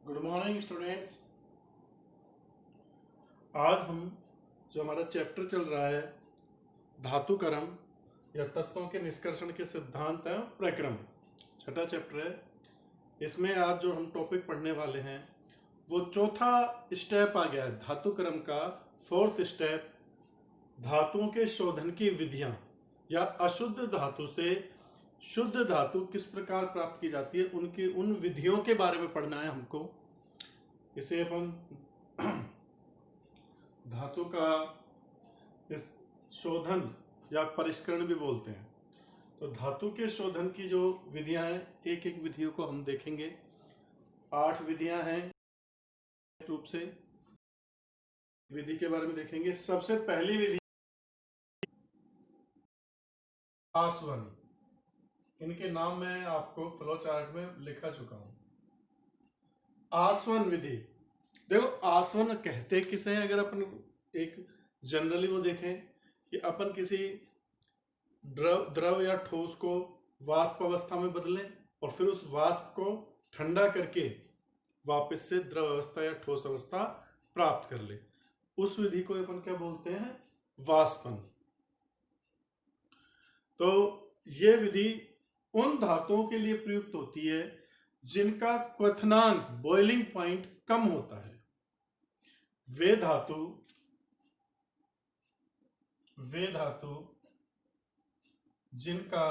Good morning students. आज हम जो हमारा चैप्टर चल रहा है धातुकर्म या तत्वों के निष्कर्षण के सिद्धांत है प्रक्रम, छठा चैप्टर है। इसमें आज जो हम टॉपिक पढ़ने वाले हैं वो चौथा स्टेप आ गया है धातुकर्म का। फोर्थ स्टेप, धातुओं के शोधन की विधियां या अशुद्ध धातु से शुद्ध धातु किस प्रकार प्राप्त की जाती है, उनकी उन विधियों के बारे में पढ़ना है हमको। इसे अपन धातु का शोधन या परिष्करण भी बोलते हैं। तो धातु के शोधन की जो विधियां हैं, एक एक विधियों को हम देखेंगे। 8 विधियां हैं रूप से, विधि के बारे में देखेंगे। सबसे पहली विधि आसवन। इनके नाम मैं आपको फ्लो चार्ट में लिखा चुका हूं। आसवन विधि, देखो आसवन कहते किसे हैं? अगर अपन एक जनरली वो देखें कि अपन किसी द्रव या ठोस को वाष्प अवस्था में बदलें और फिर उस वाष्प को ठंडा करके वापस से द्रव अवस्था या ठोस अवस्था प्राप्त कर ले, उस विधि को अपन क्या बोलते हैं? वाष्पन। तो ये विधि उन धातुओं के लिए प्रयुक्त होती है जिनका क्वथनांक बॉइलिंग पॉइंट कम होता है। वे धातु जिनका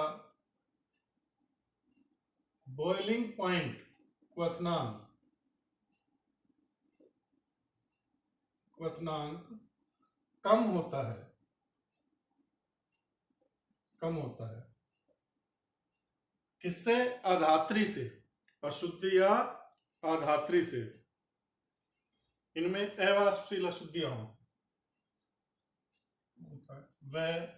बॉइलिंग पॉइंट क्वथनांक कम होता है किससे? अधात्री से, अशुद्ध या अधात्री से। इनमें अवाष्पशील अशुद्धियां हों, वह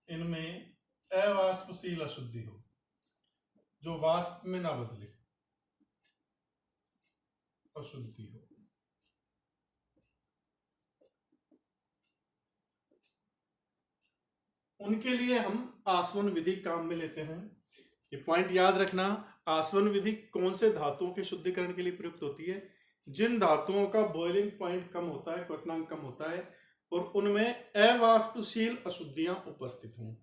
इनमें अवाष्पशील अशुद्धि हो जो वाष्प में ना बदले, अशुद्धि हो। उनके लिए हम आसवन विधि काम में लेते हैं। ये पॉइंट याद रखना। आसवन विधि कौन से धातुओं के शुद्धिकरण के लिए प्रयुक्त होती है? जिन धातुओं का बॉइलिंग पॉइंट कम होता है, क्वथनांक कम होता है और उनमें अवाष्पशील अशुद्धियां उपस्थित हों।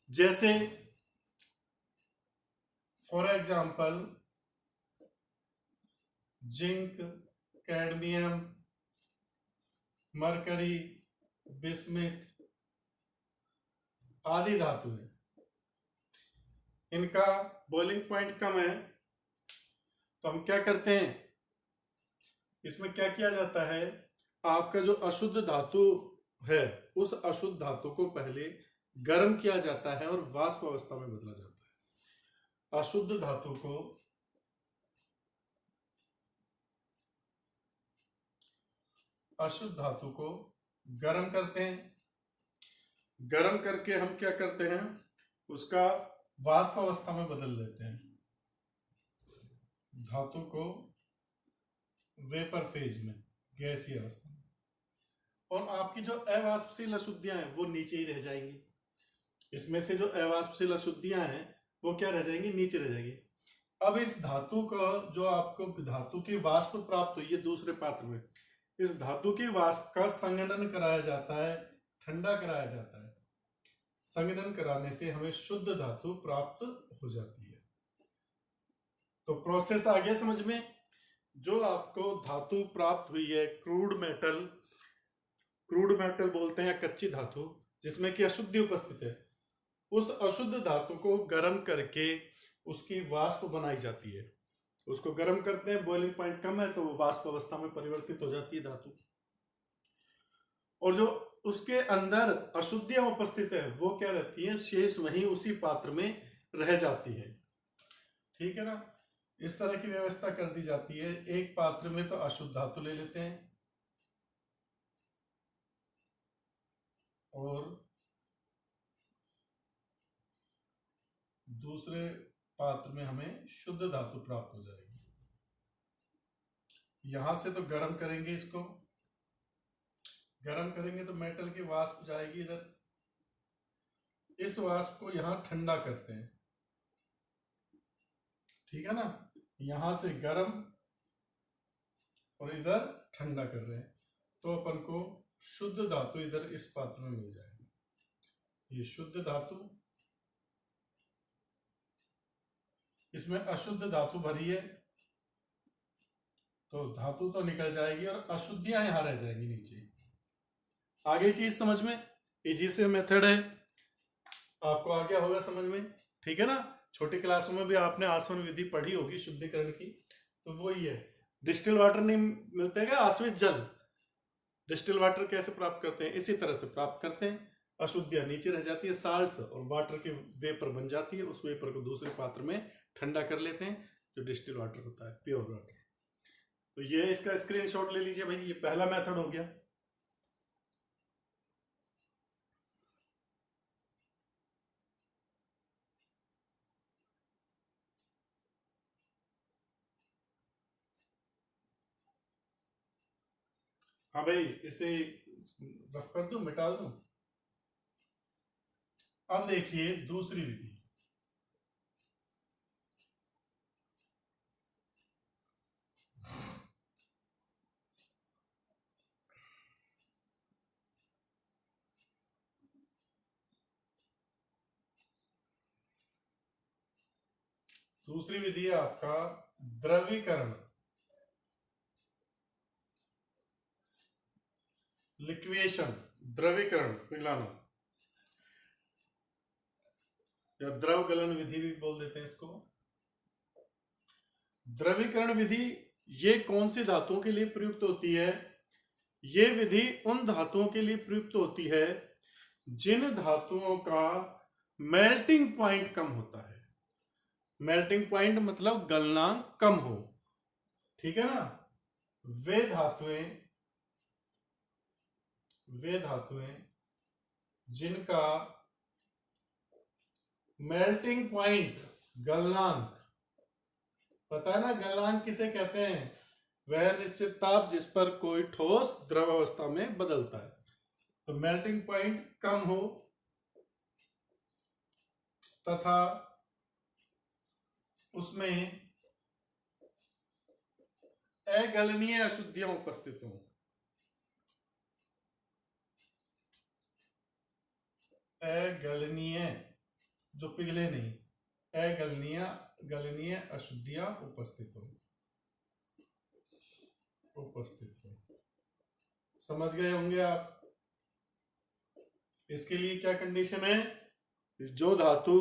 जैसे for example zinc, cadmium, mercury, bismuth आदि धातु है। इनका बॉइलिंग पॉइंट कम है तो हम क्या करते हैं, इसमें क्या किया जाता है? आपका जो अशुद्ध धातु है उस अशुद्ध धातु को पहले गर्म किया जाता है और वाष्प अवस्था में बदला जाता है। अशुद्ध धातु को गर्म करते हैं। गर्म करके हम क्या करते हैं? उसका वाष्प अवस्था में बदल देते हैं, धातु को वेपर फेज में, गैसीय अवस्था में, और आपकी जो अवाष्पशील अशुद्धियां हैं वो नीचे ही रह जाएंगी। इसमें से जो अवाष्पशील अशुद्धियां हैं वो क्या रह जाएंगी? नीचे रह जाएंगी। अब इस धातु का जो आपको धातु की वाष्प प्राप्त हुई है दूसरे पात्र में, इस धातु की वाष्प का संघनन कराया जाता है, ठंडा कराया जाता है। संघनन कराने से हमें शुद्ध धातु प्राप्त हो जाती है। तो प्रोसेस आ गया समझ में? जो आपको धातु प्राप्त हुई है, क्रूड मेटल बोलते हैं, कच्ची धातु जिसमें कि अशुद्धि उपस्थित है, उस अशुद्ध धातु को गर्म करके उसकी वाष्प बनाई जाती है। उसको गर्म करते हैं, बॉइलिंग पॉइंट कम है तो वो वाष्प अवस्था में परिवर्तित हो जाती है धातु, और जो उसके अंदर अशुद्धियां उपस्थित है वो क्या रहती है? शेष वहीं उसी पात्र में रह जाती है। ठीक है ना? इस तरह की व्यवस्था कर दी जाती है। एक पात्र में तो अशुद्ध धातु ले लेते हैं और दूसरे पात्र में हमें शुद्ध धातु प्राप्त हो जाएगी। यहां से तो गर्म करेंगे, इसको गर्म करेंगे तो मेटल की वाष्प जाएगी इधर, इस वाष्प को यहां ठंडा करते हैं। ठीक है ना? यहां से गर्म और इधर ठंडा कर रहे हैं, तो अपन को शुद्ध धातु इधर इस पात्र में मिल जाएगी। ये शुद्ध धातु, इसमें अशुद्ध धातु भरी है, तो धातु तो निकल जाएगी और अशुद्धियां यहां रह जाएंगी नीचे। आगे चीज समझ में, इजी से मेथड है, आपको आ गया होगा समझ में, ठीक है ना। छोटी क्लासों में भी आपने आसवन विधि पढ़ी होगी शुद्धिकरण की, तो वही है। डिस्टिल वाटर नहीं मिलते क्या, आश्रित जल, डिस्टिल वाटर कैसे प्राप्त करते हैं, इसी तरह से प्राप्त करते हैं। अशुद्धियां नीचे रह जाती है, साल्ट्स, और वाटर की वेपर बन जाती है, उस वेपर को दूसरे पात्र में ठंडा कर लेते हैं, जो डिस्टिल वाटर होता है, प्योर वाटर। तो ये इसका स्क्रीनशॉट ले लीजिए भाई, ये पहला मेथड हो गया। हाँ भाई, इसे रफ कर दूं, मिटा दूं। अब देखिए दूसरी विधि। दूसरी विधि है आपका द्रवीकरण, लिक्विएशन, द्रवीकरण पिघलाना, या द्रव गलन विधि भी बोल देते हैं इसको। द्रवीकरण विधि ये कौन सी धातुओं के लिए प्रयुक्त होती है? ये विधि उन धातुओं के लिए प्रयुक्त होती है जिन धातुओं का मेल्टिंग पॉइंट कम होता है। मेल्टिंग पॉइंट मतलब गलनांक कम हो, ठीक है ना। वे धातुएं जिनका मेल्टिंग पॉइंट, गलनांक, पता है ना गलनांक किसे कहते हैं? वह निश्चित ताप जिस पर कोई ठोस द्रव अवस्था में बदलता है। तो मेल्टिंग पॉइंट कम हो तथा उसमें अगलनीय अशुद्धियां उपस्थित हों। अगलनीय, जो पिघले नहीं, गलनीय अशुद्धियां उपस्थित हो। समझ गए होंगे आप। इसके लिए क्या कंडीशन है? जो धातु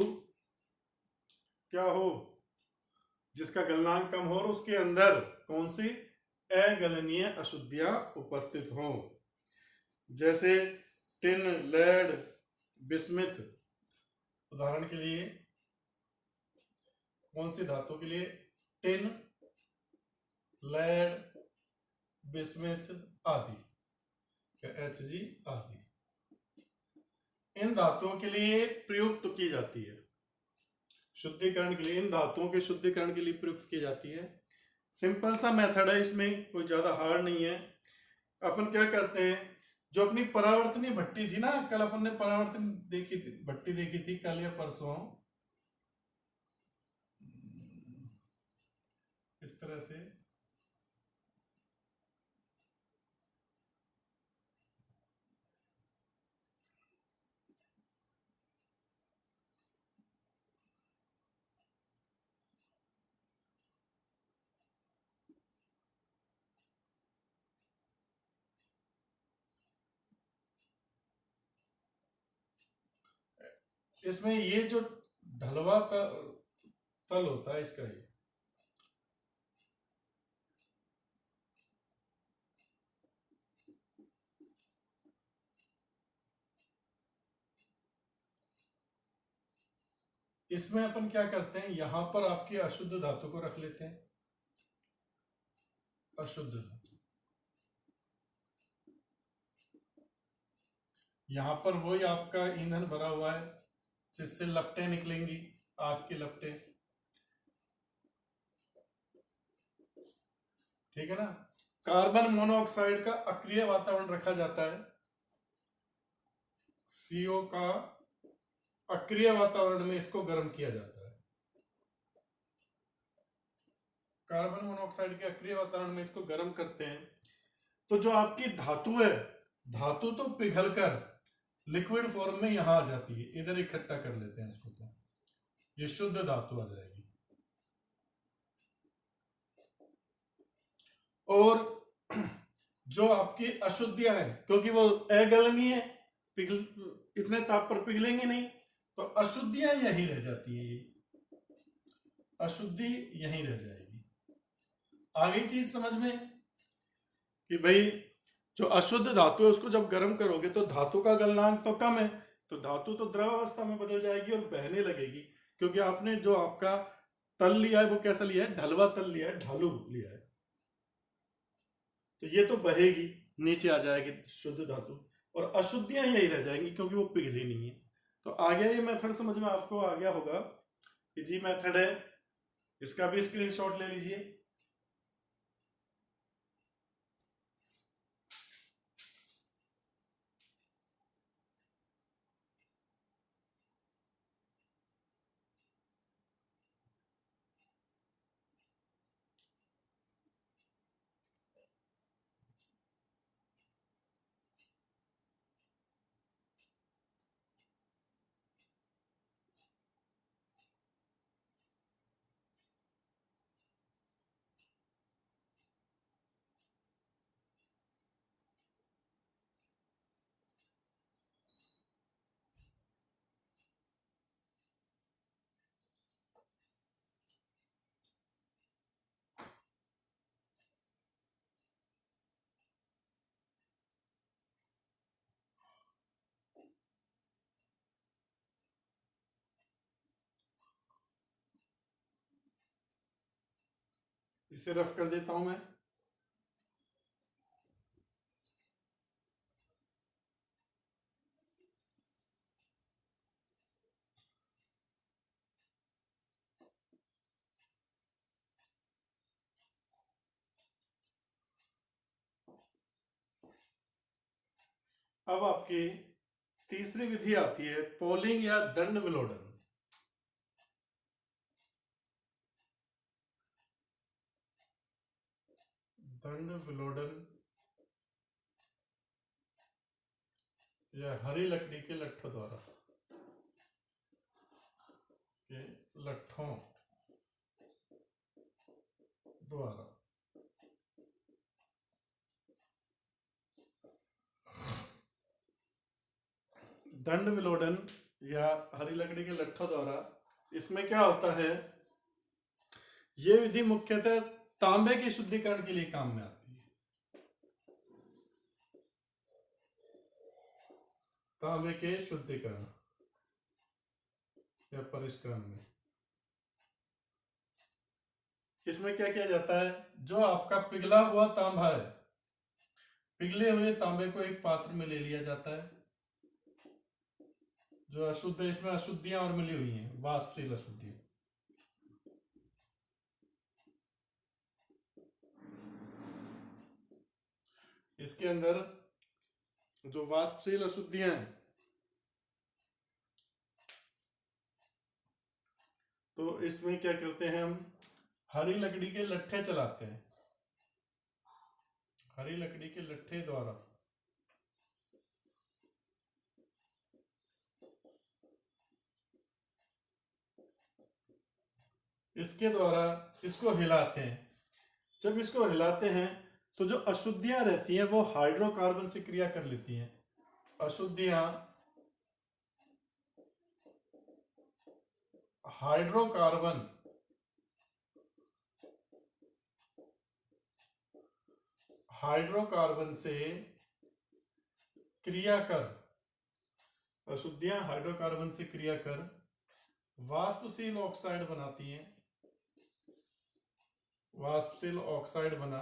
क्या हो, जिसका गलनांक कम हो और उसके अंदर कौन सी अगलनीय अशुद्धियां उपस्थित हो। जैसे टिन, लेड, बिस्मिथ। उदाहरण के लिए कौन सी धातु के लिए? टिन, लेड, बिस्मिथ आदि, Hg आदि, इन धातुओं के लिए प्रयुक्त की जाती है शुद्धिकरण के लिए। इन धातुओं के शुद्धिकरण के लिए प्रयुक्त की जाती है। सिंपल सा मेथड है, इसमें कोई ज्यादा हार्ड नहीं है। अपन क्या करते हैं, जो अपनी परावर्तनीय भट्टी थी ना, कल अपन ने परावर्तन देखी थी, भट्टी देखी थी कल या परसों, इस तरह से। इसमें ये जो ढलवा तल होता है इसका, ये इसमें अपन क्या करते हैं, यहां पर आपकी अशुद्ध धातु को रख लेते हैं। अशुद्ध धातु यहां पर वही आपका ईंधन भरा हुआ है जिससे लपटें निकलेंगी, आग की लपटें, ठीक है ना। कार्बन मोनोऑक्साइड का अक्रिय वातावरण रखा जाता है, CO का अक्रिय वातावरण में इसको गर्म किया जाता है। कार्बन मोनोऑक्साइड के अक्रिय वातावरण में इसको गर्म करते हैं तो जो आपकी धातु है, धातु तो पिघलकर लिक्विड फॉर्म में यहां आ जाती है, इधर इकट्ठा कर लेते हैं इसको, तो ये शुद्ध धातु आ जाएगी। और जो आपकी अशुद्धियां हैं, क्योंकि वो अगलनीय है, पिघल इतने ताप पर पिघलेंगे नहीं, तो अशुद्धियां यहीं रह जाती है, अशुद्धि यहीं रह जाएगी। आगे चीज समझ में कि भाई जो अशुद्ध धातु है उसको जब गर्म करोगे तो धातु का गलनांक तो कम है, तो धातु तो द्रव अवस्था में बदल जाएगी और बहने लगेगी, क्योंकि आपने जो आपका तल लिया है वो कैसा लिया है, ढलवा तल लिया है, ढालू लिया है, तो ये तो बहेगी, नीचे आ जाएगी शुद्ध धातु, और अशुद्धियां यही रह जाएंगी क्योंकि वो पिघली नहीं है। तो आ गया ये मेथड समझ में, आपको आ गया होगा कि जी मेथड है, इसका भी स्क्रीनशॉट ले लीजिए। इसे रफ कर देता हूं मैं। अब आपकी तीसरी विधि आती है पोलिंग या दंड विलोडन। दंड विलोडन या हरी लकड़ी के लट्ठों द्वारा, के लट्ठों द्वारा दंड विलोडन या हरी लकड़ी के लट्ठों द्वारा, इसमें क्या होता है, ये विधि मुख्यतः तांबे के शुद्धिकरण के लिए काम में आती है, तांबे के शुद्धिकरण या परिष्करण में। इसमें क्या किया जाता है, जो आपका पिघला हुआ तांबा है, पिघले हुए तांबे को एक पात्र में ले लिया जाता है, जो अशुद्ध है, इसमें अशुद्धियां और मिली हुई हैं, वाष्पशील अशुद्धियां, इसके अंदर जो वाष्पशील अशुद्धियां हैं, तो इसमें क्या करते हैं, हम हरी लकड़ी के लट्ठे चलाते हैं, हरी लकड़ी के लट्ठे द्वारा इसके द्वारा इसको हिलाते हैं। जब इसको हिलाते हैं तो जो अशुद्धियां रहती हैं वो हाइड्रोकार्बन से क्रिया कर लेती हैं, अशुद्धियां हाइड्रोकार्बन हाइड्रोकार्बन से क्रिया कर, अशुद्धियां हाइड्रोकार्बन से क्रिया कर वाष्पशील ऑक्साइड बनाती हैं, वाष्पशील ऑक्साइड बना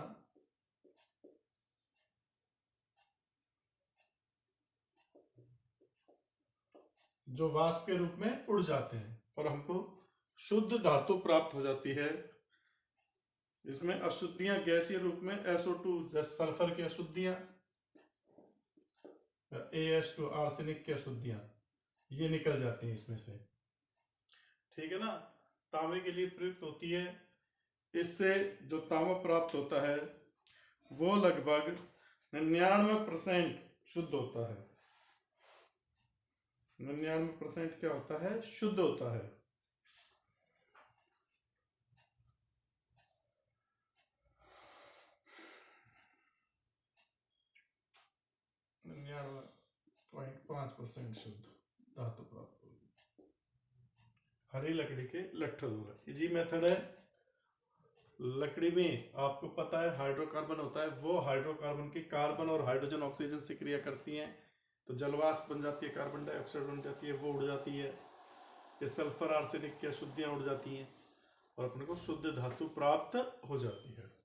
जो वाष्प के रूप में उड़ जाते हैं और हमको शुद्ध धातु प्राप्त हो जाती है। इसमें अशुद्धियां गैसीय रूप में SO2 जैसे सल्फर की अशुद्धियां, AS2 आर्सेनिक की अशुद्धियां, ये निकल जाती हैं इसमें से, ठीक है ना। तांबे के लिए प्रयुक्त होती है इससे जो तांबा प्राप्त होता है वो लगभग 99% शुद्ध होता है। 99% क्या होता है? शुद्ध होता है। निन्यानवे 0.5% शुद्ध धातु प्राप्त होगी हरी लकड़ी के लट्ठों द्वारा। इजी मेथड है। लकड़ी में आपको पता है हाइड्रोकार्बन होता है, वो हाइड्रोकार्बन की कार्बन और हाइड्रोजन ऑक्सीजन से क्रिया करती हैं तो जलवाष्प बन जाती है, कार्बन डाइऑक्साइड बन जाती है, वो उड़ जाती है। ये सल्फर आर्सेनिक की अशुद्धियां उड़ जाती हैं और अपने को शुद्ध धातु प्राप्त हो जाती है।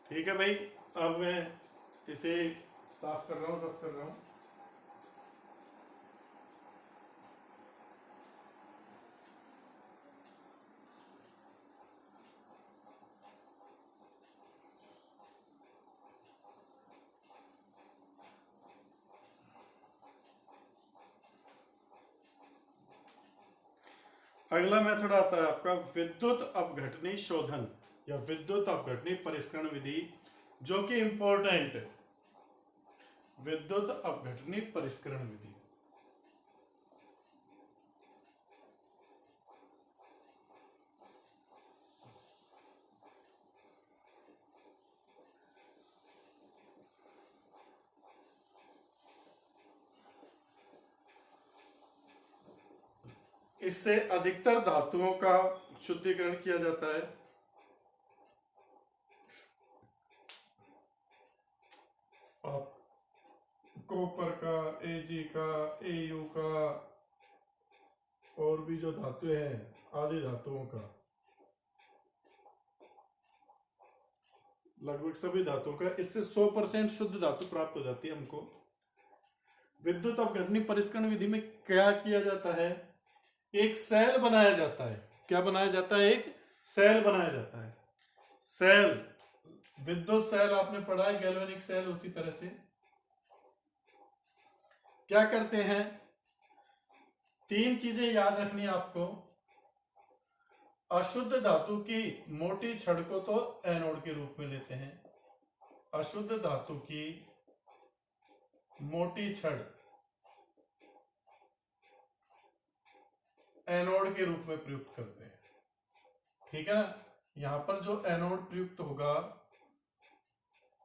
ठीक है भाई, अब मैं इसे साफ कर रहा हूँ, रफ कर रहा हूँ। अगला मेथड आता है आपका विद्युत अपघटनी शोधन या विद्युत अपघटनी परिष्करण विधि, जो कि इंपॉर्टेंट है। विद्युत अपघटनी परिष्करण विधि इससे अधिकतर धातुओं का शुद्धिकरण किया जाता है। कॉपर का, एजी का, एयू का और भी जो धातु हैं आदि धातुओं का, लगभग सभी धातुओं का, इससे 100% शुद्ध धातु प्राप्त हो जाती है हमको। विद्युत अपघटनी परिष्करण विधि में क्या किया जाता है? एक सेल बनाया जाता है। क्या बनाया जाता है? एक सेल बनाया जाता है। सेल, विद्युत सेल आपने पढ़ा है, गैल्वेनिक सेल, उसी तरह से क्या करते हैं? 3 चीजें याद रखनी है आपको। अशुद्ध धातु की मोटी छड़ को तो एनोड के रूप में लेते हैं। अशुद्ध धातु की मोटी छड़ एनोड के रूप में प्रयुक्त करते हैं। ठीक है ना? यहां पर जो एनोड प्रयुक्त होगा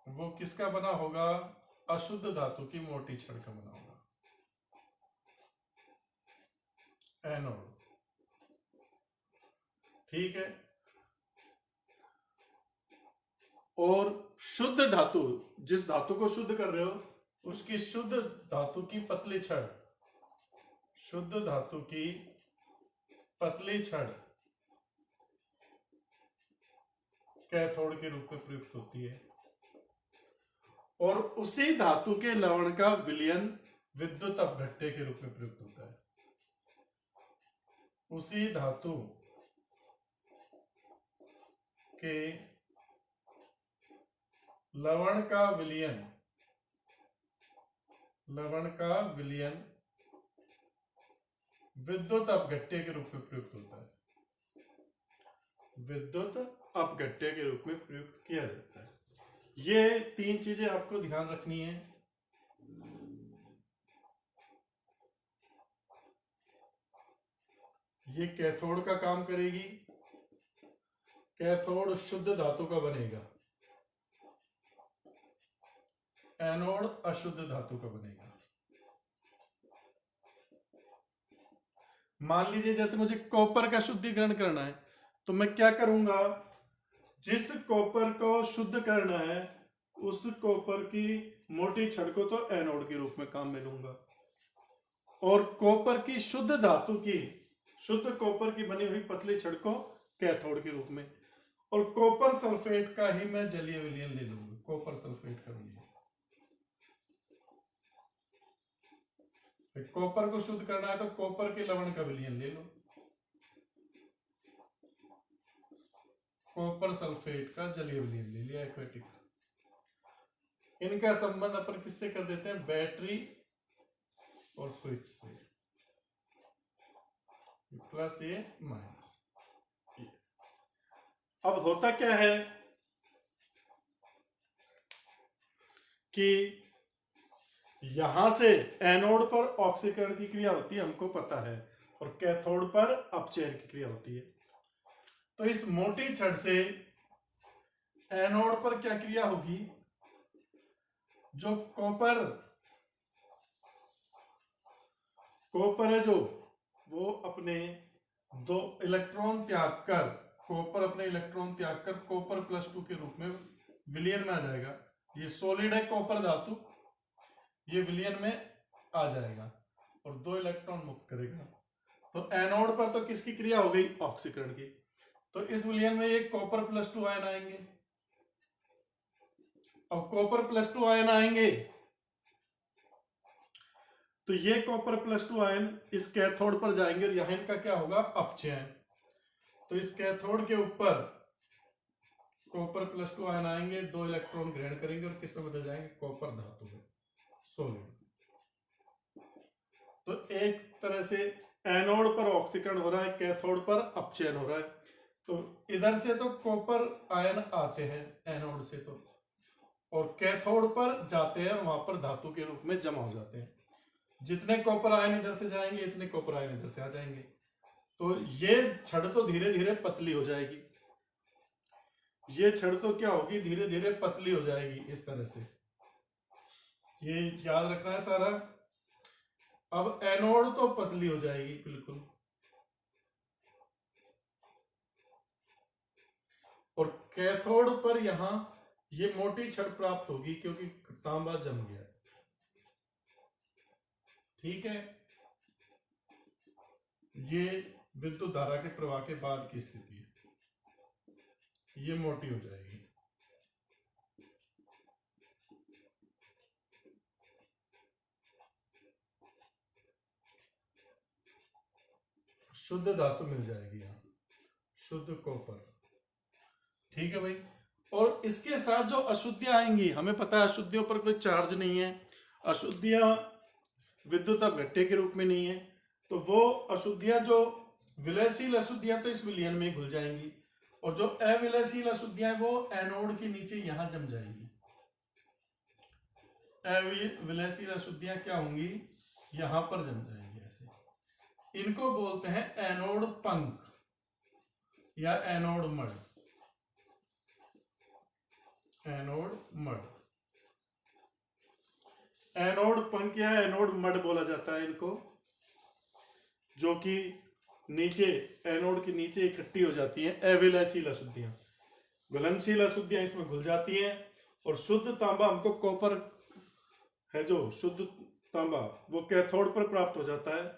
वो किसका बना होगा? अशुद्ध धातु की मोटी छड़ का बना होगा एनोड। ठीक है। और शुद्ध धातु, जिस धातु को शुद्ध कर रहे हो उसकी शुद्ध धातु की पतली छड़, शुद्ध धातु की पतली छड़ कैथोड के रूप में प्रयुक्त होती है। और उसी धातु के लवण का विलयन विद्युत अपघट्य के रूप में प्रयुक्त होता है। उसी धातु के लवण का विलयन विद्युत अपघट्य के रूप में प्रयुक्त होता है। विद्युत अपघट्य के रूप में प्रयुक्त किया जाता है। ये 3 चीजें आपको ध्यान रखनी है। ये कैथोड का काम करेगी। कैथोड शुद्ध धातु का बनेगा, एनोड अशुद्ध धातु का बनेगा। मान लीजिए जैसे मुझे कॉपर का शुद्धिकरण करना है तो मैं क्या करूंगा? जिस कॉपर को शुद्ध करना है उस कॉपर की मोटी छड़ को तो एनोड के रूप में काम में लूंगा और कॉपर की शुद्ध धातु की, शुद्ध कॉपर की बनी हुई पतली छड़ को कैथोड के रूप में, और कॉपर सल्फेट का ही मैं जलीय विलयन ले लूंगा। कॉपर सल्फेट का विलयन, कॉपर को शुद्ध करना है तो कॉपर के लवण का विलयन ले लो। कॉपर सल्फेट का जलीय विलयन ले लिया, एक्वेटिक। इनका संबंध अपन किससे कर देते हैं, बैटरी और स्विच से, प्लस ये माइनस। अब होता क्या है कि यहां से एनोड पर ऑक्सीकरण की क्रिया होती है, हमको पता है, और कैथोड पर अपचयन की क्रिया होती है। तो इस मोटी छड़ से एनोड पर क्या क्रिया होगी, जो कॉपर है जो, वो अपने 2 इलेक्ट्रॉन त्याग कर, कॉपर अपने इलेक्ट्रॉन त्याग कर कॉपर +2 के रूप में विलयन में आ जाएगा। ये सॉलिड है कॉपर धातु, ये विलयन में आ जाएगा और 2 इलेक्ट्रॉन मुक्त करेगा। तो एनोड पर तो किसकी क्रिया हो गई, ऑक्सीकरण की। तो इस विलयन में ये कॉपर +2 आयन आएंगे। अब कॉपर +2 आयन आएंगे तो ये कॉपर +2 आयन इस कैथोड पर जाएंगे और यहां इनका क्या होगा, अपचयन। तो इस कैथोड के ऊपर कॉपर +2 आयन आएंगे, 2 इलेक्ट्रॉन ग्रहण करेंगे और किस में बदल जाएंगे, कॉपर धातु में, सॉलिड। तो एक तरह से एनोड पर ऑक्सीकरण हो रहा है, कैथोड पर अपचयन हो रहा है। तो इधर से तो कॉपर आयन आते हैं एनोड से, तो और कैथोड पर जाते हैं, वहां पर धातु के रूप में जमा हो जाते हैं। जितने कॉपर आयन इधर से जाएंगे, इतने कॉपर आयन इधर से आ जाएंगे। तो ये छड़ तो धीरे धीरे पतली हो जाएगी, ये छड़ तो क्या होगी, धीरे धीरे पतली हो जाएगी इस तरह से। ये याद रखना है सारा। अब एनोड तो पतली हो जाएगी बिल्कुल, और कैथोड पर यहां ये मोटी छड़ प्राप्त होगी क्योंकि तांबा जम गया है। ठीक है, ये विद्युत धारा के प्रवाह के बाद की स्थिति है, ये मोटी हो जाएगी। शुद्ध धातु मिल जाएगी यहां, शुद्ध कॉपर। ठीक है भाई। और इसके साथ जो अशुद्धियां आएंगी, हमें पता है अशुद्धियों पर कोई चार्ज नहीं है, अशुद्धियां विद्युत अपघट्य के रूप में नहीं है, तो वो अशुद्धियां जो विलयशील अशुद्धियां तो इस विलयन में घुल जाएंगी, और जो अविलयशील अशुद्धियां वो एनोड के नीचे यहां जम जाएंगी। अविलयशील अशुद्धियां क्या होंगी, यहां पर जम जाएंगी ऐसे। इनको बोलते हैं एनोड पंख या anode mud, anode mud. Anode पंख या एनोड मड बोला जाता है इनको, जो कि नीचे एनोड के नीचे इकट्ठी हो जाती हैं अविलयशील अशुद्धियां। घुलनशील अशुद्धियां इसमें घुल जाती हैं, और शुद्ध तांबा हमको कॉपर है जो शुद्ध तांबा वो कैथोड पर प्राप्त हो जाता है,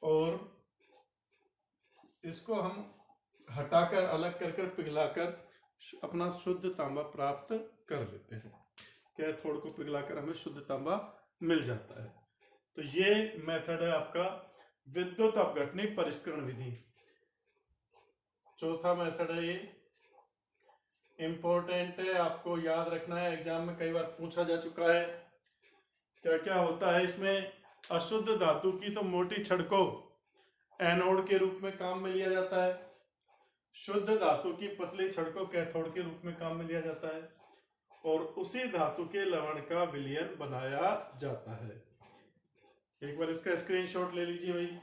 और इसको हम हटाकर अलग कर पिघलाकर अपना शुद्ध तांबा प्राप्त कर लेते हैं। कैथोड को पिघलाकर हमें शुद्ध तांबा मिल जाता है। तो ये मेथड है आपका विद्युत अपघटनी परिष्करण विधि। चौथा मेथड है ये, इंपॉर्टेंट है, आपको याद रखना है, एग्जाम में कई बार पूछा जा चुका है। क्या क्या होता है इसमें, अशुद्ध धातु की तो मोटी छड़ को एनोड के रूप में काम में लिया जाता है, शुद्ध धातु की पतली छड़ को कैथोड के रूप में काम में लिया जाता है, और उसी धातु के लवण का विलयन बनाया जाता है। एक बार इसका स्क्रीनशॉट ले लीजिए भाई।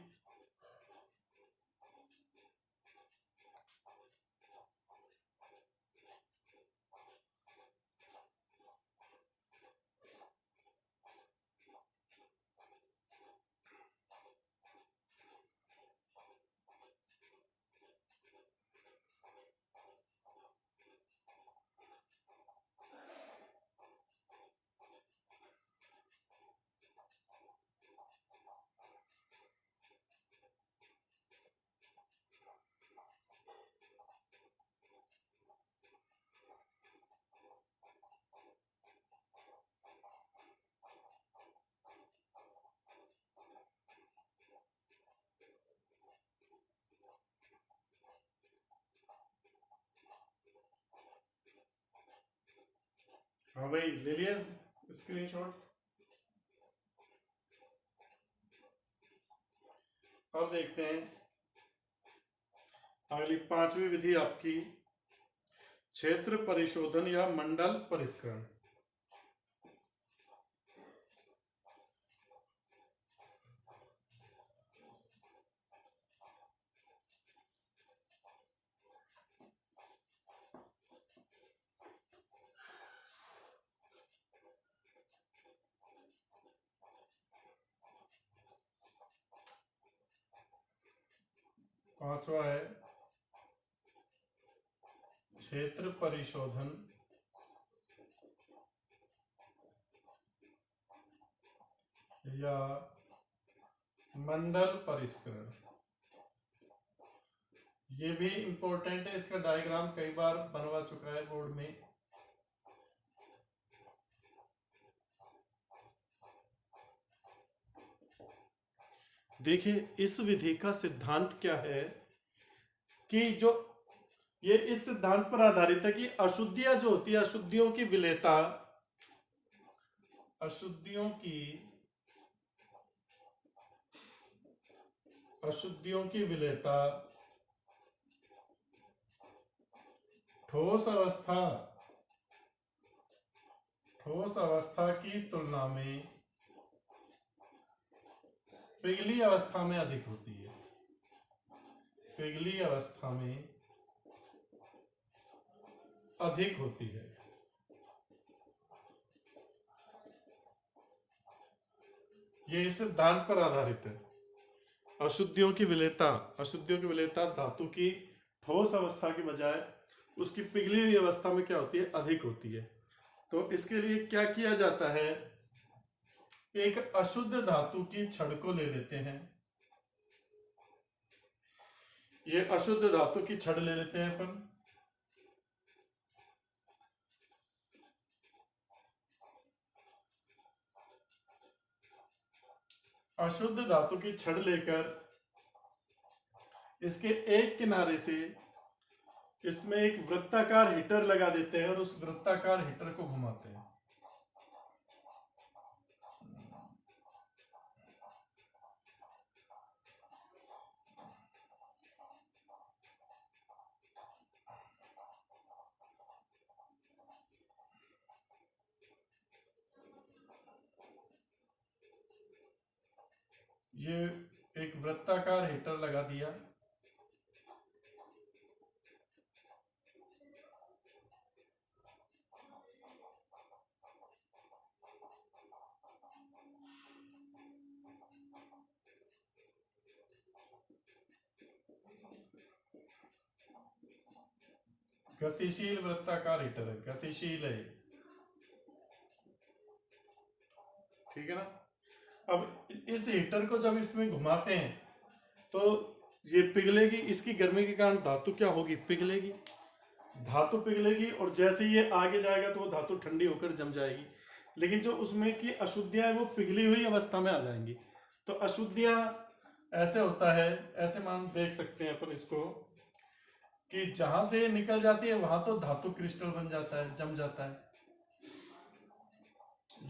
हाँ भाई, ले लिया स्क्रीनशॉट। अब देखते हैं अगली पांचवी विधि आपकी क्षेत्र परिशोधन या मंडल परिष्करण। पांचवा है क्षेत्र परिशोधन या मंडल परिष्करण। ये भी इंपॉर्टेंट है, इसका डायग्राम कई बार बनवा चुका है बोर्ड में। देखिए इस विधि का सिद्धांत क्या है कि जो ये इस सिद्धांत पर आधारित है कि अशुद्धियां जो होती है, अशुद्धियों की विलेयता, अशुद्धियों की विलेयता ठोस अवस्था की तुलना में पिघली अवस्था में अधिक होती है। पिघली अवस्था में अधिक होती है। ये इस सिद्धांत पर आधारित है। अशुद्धियों की विलेयता धातु की ठोस अवस्था की बजाय उसकी पिघली हुई अवस्था में क्या होती है, अधिक होती है। तो इसके लिए क्या किया जाता है, एक अशुद्ध धातु की छड़ को ले लेते हैं। ये अशुद्ध धातु की छड़ ले लेते हैं अपन। अशुद्ध धातु की छड़ लेकर इसके एक किनारे से इसमें एक वृत्ताकार हीटर लगा देते हैं और उस वृत्ताकार हीटर को घुमाते हैं। ये एक वृत्ताकार हीटर लगा दिया। गतिशील वृत्ताकार हीटर है, गतिशील है, ठीक है ना। अब इस हीटर को जब इसमें घुमाते हैं तो ये पिघलेगी, इसकी गर्मी के कारण धातु क्या होगी, पिघलेगी। धातु पिघलेगी और जैसे ये आगे जाएगा तो वो धातु ठंडी होकर जम जाएगी। लेकिन जो उसमें की अशुद्धियां हैं वो पिघली हुई अवस्था में आ जाएंगी। तो अशुद्धियां ऐसे होता है, ऐसे मान देख सकते हैं अपन इसको कि जहां से निकल जाती है वहां तो धातु क्रिस्टल बन जाता है, जम जाता है।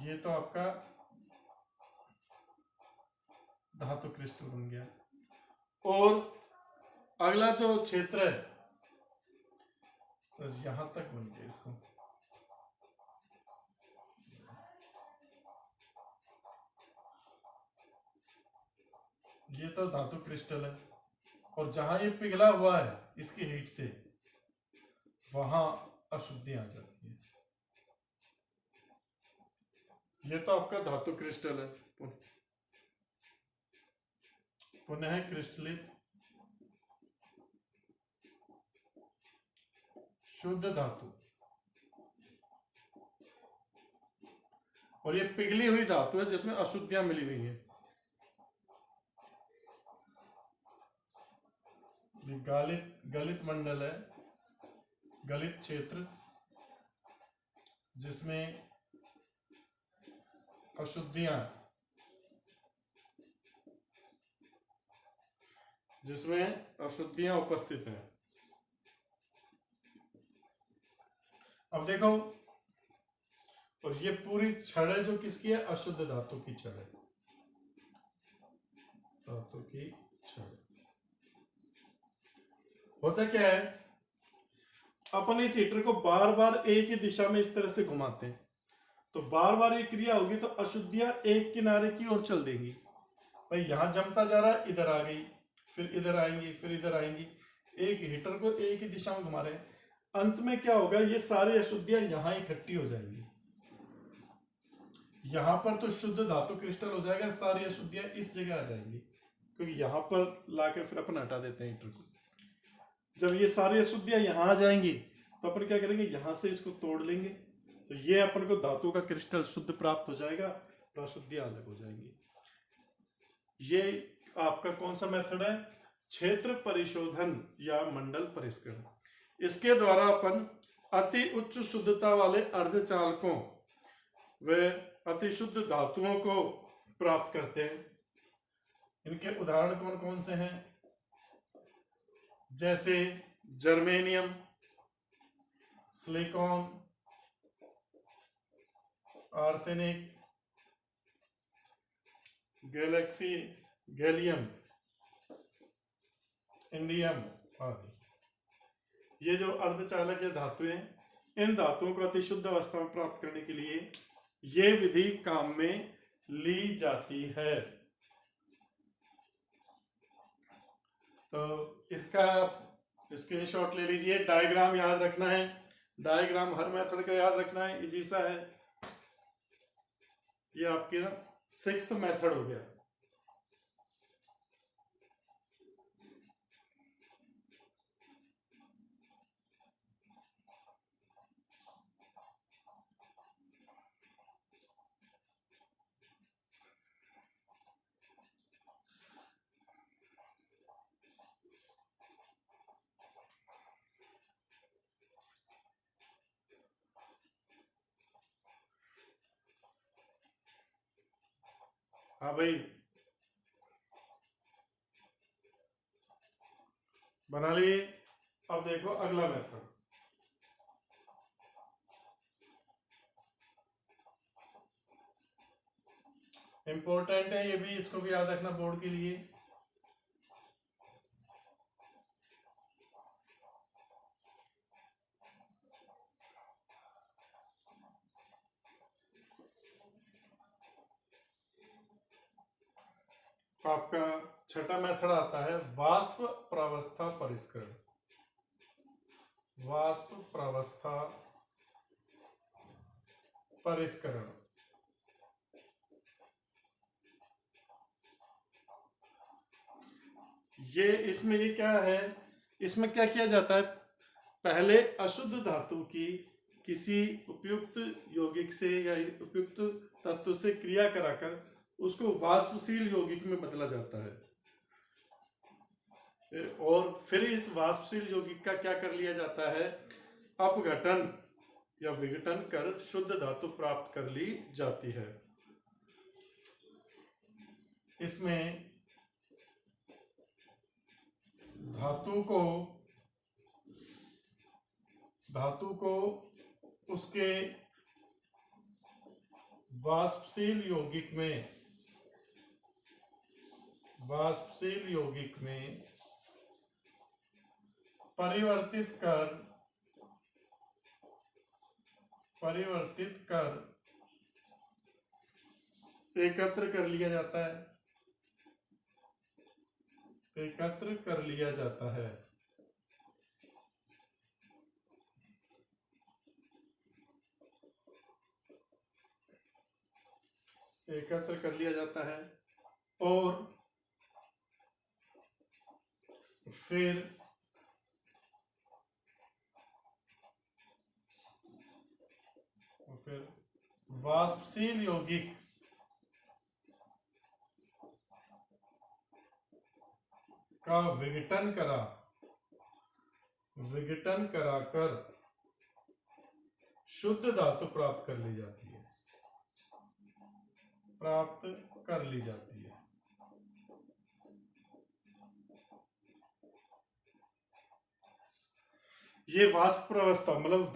ये तो आपका धातु क्रिस्टल बन गया। और अगला जो क्षेत्र है बस यहां तक बन गया इसको। ये तो धातु क्रिस्टल है और जहां ये पिघला हुआ है इसकी हीट से वहां अशुद्धि आ जाती है। ये तो आपका धातु क्रिस्टल है, पुनः क्रिस्टलित शुद्ध धातु। और ये पिघली हुई धातु है जिसमें अशुद्धियां मिली हुई हैं। ये गलित मंडल है, गलित क्षेत्र जिसमें अशुद्धियां उपस्थित हैं। अब देखो और ये पूरी छड़ है जो किसकी है, अशुद्ध धातु की छड़ है, धातु की छड़। होता क्या है, अपन इस हीटर को बार बार एक ही दिशा में इस तरह से घुमाते हैं, तो बार बार ये क्रिया होगी तो अशुद्धियां एक किनारे की ओर चल देंगी। भाई यहां जमता जा रहा है, इधर आ गई, फिर इधर आएंगी, फिर इधर आएंगी, एक हीटर को एक ही दिशा में घुमा रहे हैं। अंत में क्या होगा, ये सारी अशुद्धियां यहां इकट्ठी हो जाएंगी, यहां पर तो शुद्ध धातु क्रिस्टल हो जाएगा, सारी अशुद्धियां इस जगह आ जाएंगी, क्योंकि यहां पर लाकर फिर अपन हटा देते हैं हीटर को। जब ये सारी अशुद्धियां यहां आ जाएंगी तो अपन क्या करेंगे, यहां से इसको तोड़ लेंगे, तो ये अपन को धातु का क्रिस्टल शुद्ध प्राप्त हो जाएगा और अशुद्धियां अलग हो जाएंगी। ये आपका कौन सा मेथड है, क्षेत्र परिशोधन या मंडल परिष्करण। इसके द्वारा अपन अति उच्च शुद्धता वाले अर्धचालकों व अति शुद्ध धातुओं को प्राप्त करते हैं। इनके उदाहरण कौन कौन से हैं, जैसे germanium, silicon, arsenic, Galaxy, gallium, indium आदि। ये जो अर्धचालक या धातुएं, इन धातुओं को अति शुद्ध अवस्था में प्राप्त करने के लिए ये विधि काम में ली जाती है। तो इसका स्क्रीनशॉट ले लीजिए, डायग्राम याद रखना है, डायग्राम हर मेथड का याद रखना है, इजी सा है। ये आपके 6th मेथड हो गया। हाँ भाई, बना लिए। अब देखो अगला मेथड, इंपॉर्टेंट है ये भी, इसको भी याद रखना बोर्ड के लिए। आपका छठा मेथड आता है वाष्प प्रावस्था परिष्करण। वाष्प प्रावस्था परिष्करण, ये इसमें ये क्या है, इसमें क्या किया जाता है, पहले अशुद्ध धातु की किसी उपयुक्त यौगिक से या उपयुक्त तत्व से क्रिया कराकर उसको वाष्पशील यौगिक में बदला जाता है, और फिर इस वाष्पशील यौगिक का क्या कर लिया जाता है, अपघटन या विघटन कर शुद्ध धातु प्राप्त कर ली जाती है। इसमें धातु को उसके वाष्पशील यौगिक में परिवर्तित कर एकत्र कर लिया जाता है, एकत्र कर लिया जाता है। एकत्र कर लिया जाता है और फिर वाष्पशील यौगिक का विघटन कराकर शुद्ध धातु प्राप्त कर ली जाती है, ये वाष्प प्रावस्था मतलब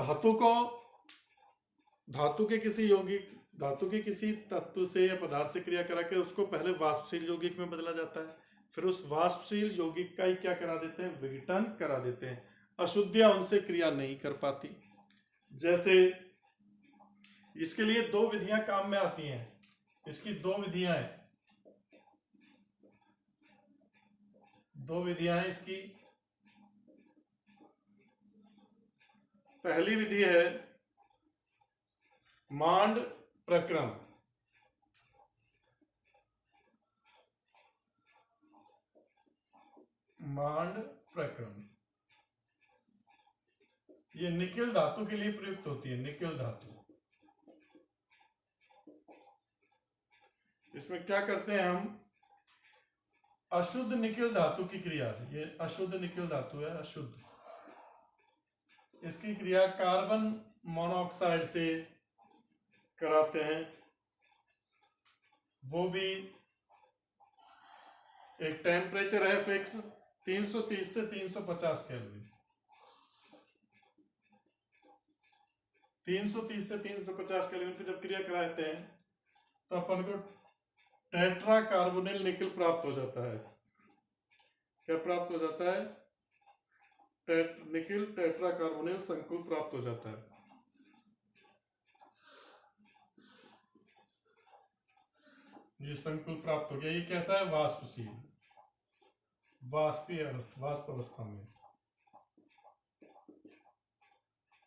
धातु के किसी तत्व से या पदार्थ से क्रिया करा के उसको पहले वाष्पशील यौगिक में बदला जाता है, फिर उस वाष्पशील यौगिक का ही क्या करा देते हैं, विघटन करा देते हैं। अशुद्धियां उनसे क्रिया नहीं कर पाती। जैसे इसके लिए दो विधियां काम में आती हैं। इसकी दो विधियां हैं, इसकी। पहली विधि है मांड प्रक्रम। मांड प्रक्रम ये निकेल धातु के लिए प्रयुक्त होती है। निकेल धातु, इसमें क्या करते हैं हम, अशुद्ध निकेल धातु की क्रिया, ये अशुद्ध निकेल धातु है, अशुद्ध, इसकी क्रिया कार्बन मोनोऑक्साइड से कराते हैं। वो भी एक टेम्परेचर है फिक्स 330 से 350 केल्विन। 330 से 350 केल्विन पे जब क्रिया कराते हैं तो अपन को टेट्रा कार्बोनिल निकल प्राप्त हो जाता है। क्या प्राप्त हो जाता है, निकिल टेट्रा कार्बोनिल संकुल प्राप्त हो जाता है। ये संकुल प्राप्त हो गया। ये कैसा है, वाष्पशील, वाष्प अवस्था में।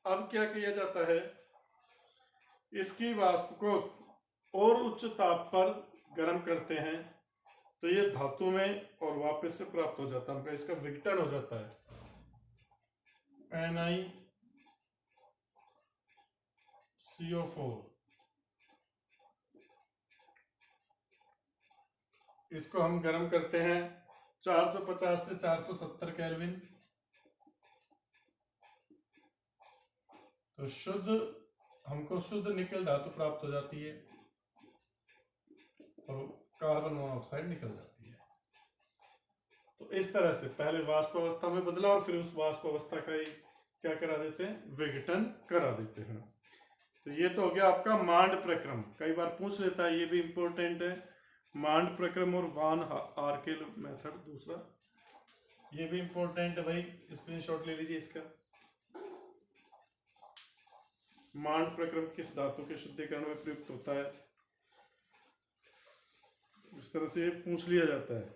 अब क्या किया जाता है, इसकी वाष्प को और उच्च ताप पर गर्म करते हैं तो ये धातु में और वापस से प्राप्त हो जाता है, इसका विघटन हो जाता है। NiCO4, इसको हम गर्म करते हैं 450 से 470 केल्विन। तो हमको शुद्ध निकल धातु प्राप्त हो जाती है और कार्बन मोनोऑक्साइड निकल जाती है। तो इस तरह से पहले वाष्प अवस्था में बदला और फिर उस वाष्प अवस्था का ही क्या करा देते हैं, विघटन करा देते हैं। तो ये तो हो गया आपका मांड प्रक्रम। कई बार पूछ लेता है, ये भी इंपॉर्टेंट है, मांड प्रक्रम और वान आर्केल मेथड दूसरा, ये भी इंपॉर्टेंट है भाई, स्क्रीनशॉट ले लीजिए इसका। मांड प्रक्रम किस धातु के शुद्धिकरण में प्रयुक्त होता है, इस तरह से पूछ लिया जाता है।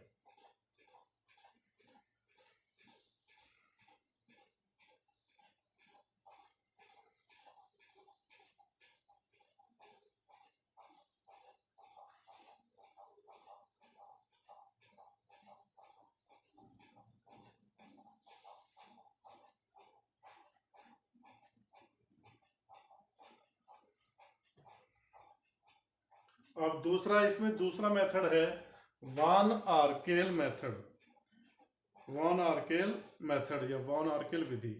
अब दूसरा, इसमें दूसरा मेथड है वान आर्केल मेथड। वान आर्केल मेथड या वान आर्केल विधि।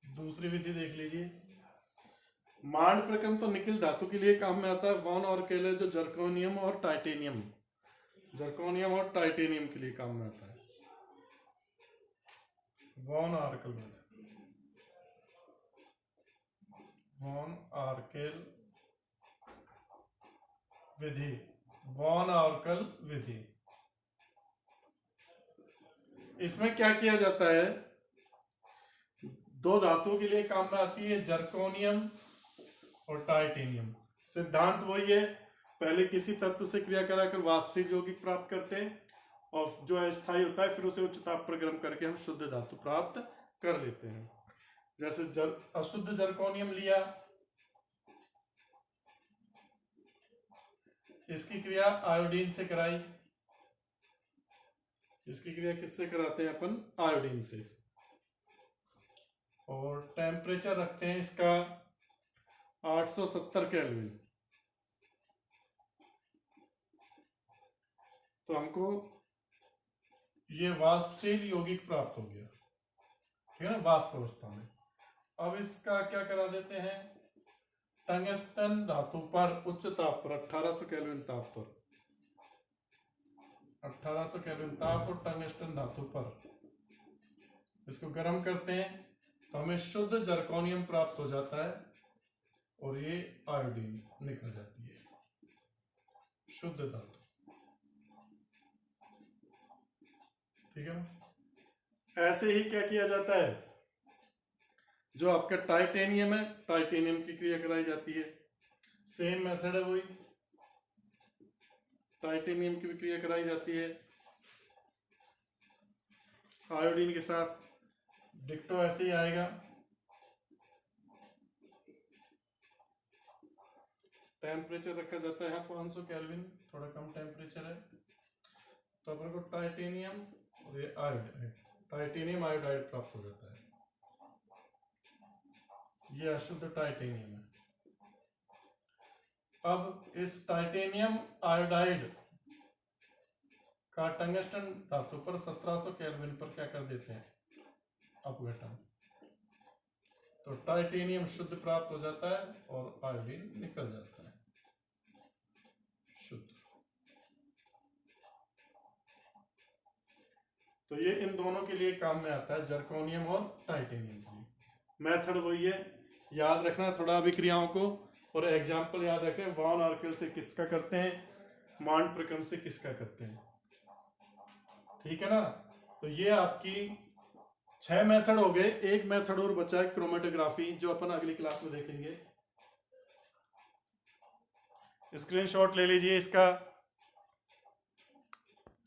दूसरी विधि देख लीजिए। मांड प्रक्रम तो निकिल धातु के लिए काम में आता है। वान आर्केल है जो जर्कोनियम और टाइटेनियम, के लिए काम में आता है। वॉन आर्केल मेथड, वॉन आर्केल विधि, वॉन आर्केल विधि। इसमें क्या किया जाता है, दो धातुओं के लिए काम में आती है, जर्कोनियम और टाइटेनियम। सिद्धांत वही है, पहले किसी तत्व से क्रिया कराकर वाष्पशील यौगिक प्राप्त करते हैं और जो अस्थायी होता है फिर उसे उच्च ताप पर गर्म करके हम शुद्ध धातु प्राप्त कर लेते हैं। जैसे अशुद्ध जर्कोनियम लिया, इसकी क्रिया आयोडीन से कराई। इसकी क्रिया किससे कराते हैं अपन, आयोडीन से, और टेम्परेचर रखते हैं इसका 870 केल्विन। तो हमको ये वाष्पशील यौगिक प्राप्त हो गया, ठीक है ना, वाष्प अवस्था में। अब इसका क्या करा देते हैं, टंगस्टन धातु पर उच्च ताप पर 1800 केल्विन ताप पर 1800 केल्विन ताप और टंगस्टन धातु पर इसको गर्म करते हैं तो हमें शुद्ध जर्कोनियम प्राप्त हो जाता है और ये आयोडीन निकल जाती है, शुद्ध धातु। ठीक है ना। ऐसे ही क्या किया जाता है, जो आपका टाइटेनियम है, टाइटेनियम की क्रिया कराई जाती है, सेम मेथड है वही, टाइटेनियम की भी क्रिया कराई जाती है आयोडीन के साथ। डिक्टो ऐसे ही आएगा, टेम्परेचर रखा जाता है यहाँ 500 केल्विन, थोड़ा कम टेम्परेचर है, तो अपन को टाइटेनियम और ये आयोडाइड, टाइटेनियम आयोडाइड प्राप्त हो जाता है। ये अशुद्ध टाइटेनियम है। अब इस टाइटेनियम आयोडाइड का टंगस्टन धातु पर 1700 केल्विन पर क्या कर देते हैं, अपघटन, तो टाइटेनियम शुद्ध प्राप्त हो जाता है और आयोडीन निकल जाता है शुद्ध। तो ये इन दोनों के लिए काम में आता है, जर्कोनियम और टाइटेनियम के लिए। मेथड वही है, याद रखना थोड़ा अभिक्रियाओं को, और एग्जाम्पल याद रखें, वॉन आर्किल से किसका करते हैं, मांड प्रक्रम से किसका करते हैं। ठीक है ना। तो ये आपकी 6 मेथड हो गए। एक मेथड और बचा है क्रोमेटोग्राफी, जो अपन अगली क्लास में देखेंगे। स्क्रीनशॉट ले लीजिए इसका।